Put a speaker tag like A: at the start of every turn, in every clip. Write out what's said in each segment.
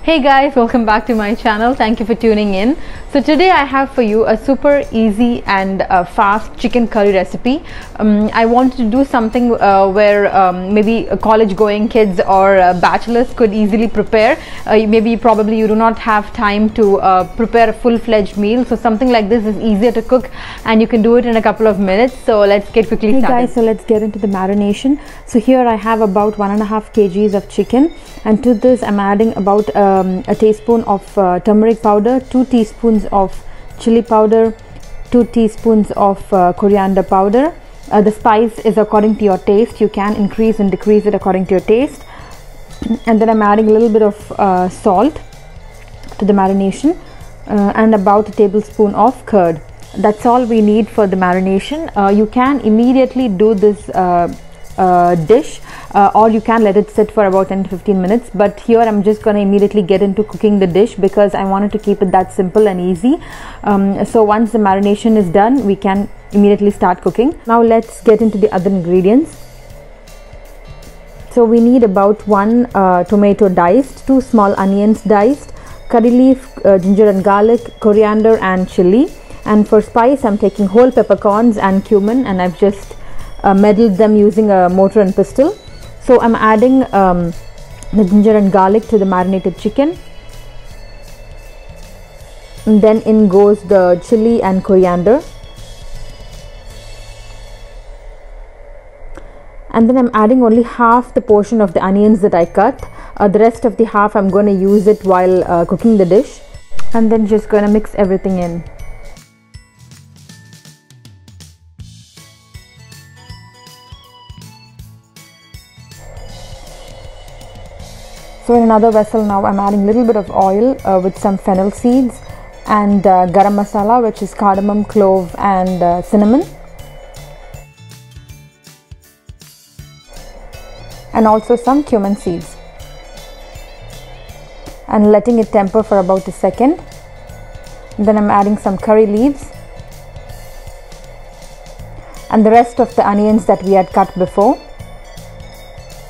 A: Hey guys, welcome back to my channel. Thank you for tuning in. So today I have for you a super easy and fast chicken curry recipe. I wanted to do something where maybe college going kids or bachelors could easily prepare. Probably you do not have time to prepare a full-fledged meal, so something like this is easier to cook and you can do it in a couple of minutes. So let's get quickly started.
B: Hey guys, so let's get into the marination. So here I have about 1.5 kgs of chicken, and to this I'm adding about a teaspoon of turmeric powder, 2 teaspoons of chili powder, 2 teaspoons of coriander powder. The spice is according to your taste. You can increase and decrease it according to your taste. And then I'm adding a little bit of salt to the marination and about a tablespoon of curd. That's all we need for the marination. You can immediately do this dish or you can let it sit for about 10 to 15 minutes, but here I'm just going to immediately get into cooking the dish because I wanted to keep it that simple and easy. So once the marination is done, we can immediately start cooking. Now let's get into the other ingredients. So we need about 1 tomato diced, 2 small onions diced, curry leaf, ginger and garlic, coriander and chili. And for spice I'm taking whole peppercorns and cumin, and I've just meddled them using a mortar and pestle. So I'm adding the ginger and garlic to the marinated chicken, and then in goes the chili and coriander, and then I'm adding only half the portion of the onions that I cut. The rest of the half I'm going to use it while cooking the dish, and then just going to mix everything in. So in another vessel now I'm adding a little bit of oil with some fennel seeds and garam masala, which is cardamom, clove and cinnamon, and also some cumin seeds, and letting it temper for about a second. And then I'm adding some curry leaves and the rest of the onions that we had cut before,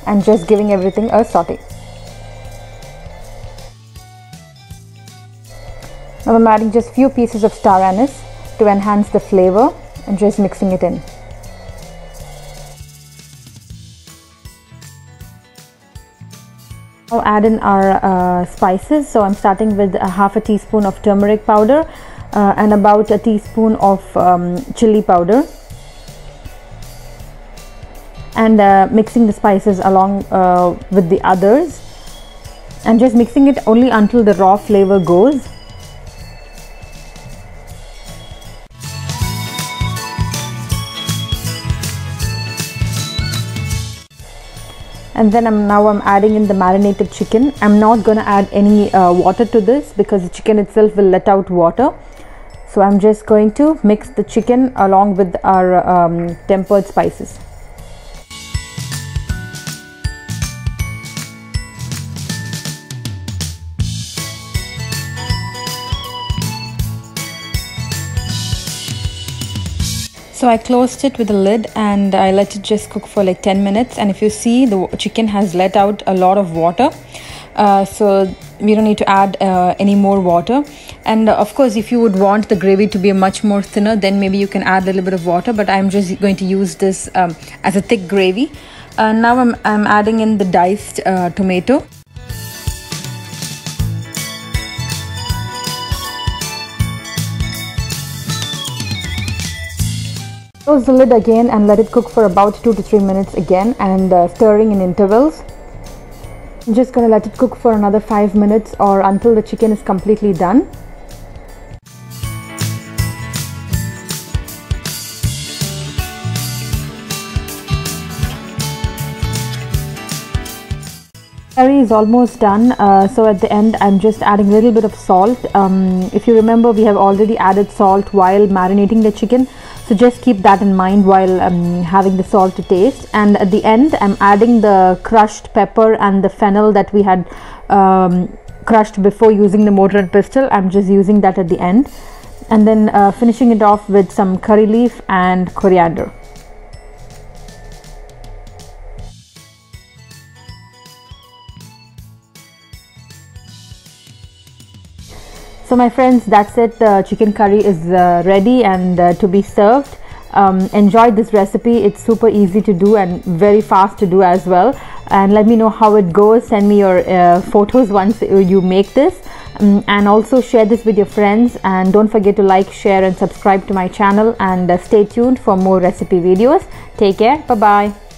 B: and just giving everything a saute. Now I'm adding just few pieces of star anise to enhance the flavor and just mixing it in. Now add in our spices. So I'm starting with half a teaspoon of turmeric powder and about a teaspoon of chili powder, and mixing the spices along with the others, and just mixing it only until the raw flavor goes. And then I'm adding in the marinated chicken. I'm not going to add any water to this because the chicken itself will let out water. So I'm just going to mix the chicken along with our tempered spices. So I closed it with a lid and I let it just cook for like 10 minutes. And if you see, the chicken has let out a lot of water. So we don't need to add any more water. And of course, if you would want the gravy to be much more thinner, then maybe you can add a little bit of water. But I'm just going to use this as a thick gravy. Now I'm adding in the diced tomato. Close the lid again and let it cook for about 2 to 3 minutes again, and stirring in intervals. I'm just going to let it cook for another 5 minutes or until the chicken is completely done. Curry is almost done, so at the end I'm just adding a little bit of salt. If you remember, we have already added salt while marinating the chicken, so just keep that in mind while having the salt to taste. And at the end I'm adding the crushed pepper and the fennel that we had crushed before using the mortar and pestle. I'm just using that at the end, and then finishing it off with some curry leaf and coriander. So my friends, that's it. The chicken curry is ready and to be served. Enjoy this recipe. It's super easy to do and very fast to do as well. And let me know how it goes. Send me your photos once you make this, and also share this with your friends, and don't forget to like, share and subscribe to my channel, and stay tuned for more recipe videos. Take care. Bye bye.